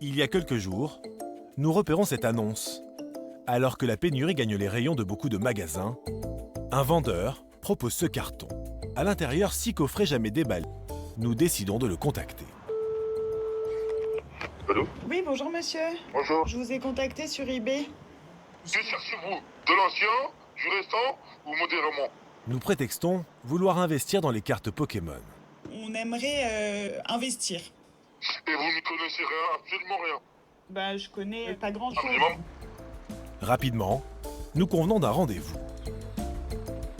Il y a quelques jours, nous repérons cette annonce. Alors que la pénurie gagne les rayons de beaucoup de magasins, un vendeur propose ce carton. À l'intérieur, 6 coffrets jamais déballés. Nous décidons de le contacter. Allô? Oui, bonjour monsieur. Bonjour. Je vous ai contacté sur eBay. Que cherchez-vous? De l'ancien, du récent ou modérément? Nous prétextons vouloir investir dans les cartes Pokémon. On aimerait investir. Et vous n'y connaissez rien, absolument rien. Bah, je connais pas Un grand-chose. minimum? Rapidement, nous convenons d'un rendez-vous.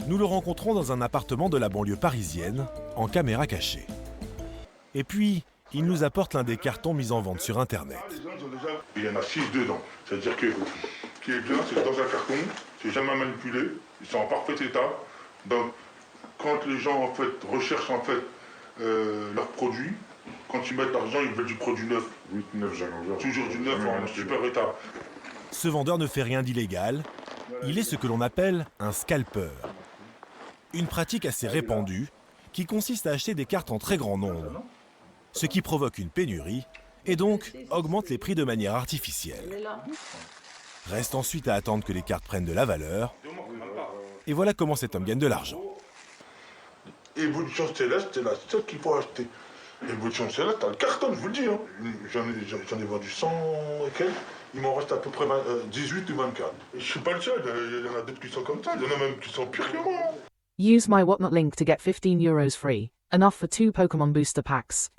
Nous le rencontrons dans un appartement de la banlieue parisienne, en caméra cachée. Et puis, il nous apporte l'un des cartons mis en vente sur Internet. Il y en a 6 dedans. C'est-à-dire que ce qui est bien, c'est que dans un carton, c'est jamais manipulé, ils sont en parfait état. Donc, quand les gens en fait recherchent en fait leurs produits, quand ils mettent l'argent, ils veulent du produit neuf. 8, 9, jamais. Toujours du neuf en super état. Ce vendeur ne fait rien d'illégal. Il est ce que l'on appelle un scalper. Une pratique assez répandue qui consiste à acheter des cartes en très grand nombre, ce qui provoque une pénurie et donc augmente les prix de manière artificielle. Reste ensuite à attendre que les cartes prennent de la valeur. Et voilà comment cet homme gagne de l'argent. Évolution Céleste, c'est la seule qu'il faut acheter. Évolution Céleste, t'as le carton, je vous le dis. Hein. J'en ai vendu 100 et quelques. Il m'en reste à peu près 18 ou 24. Et je suis pas le seul, il y en a d'autres qui sont comme ça. Il y en a même qui sont pires que moi. Use my Whatnot link to get €15 free, enough for 2 Pokemon booster packs.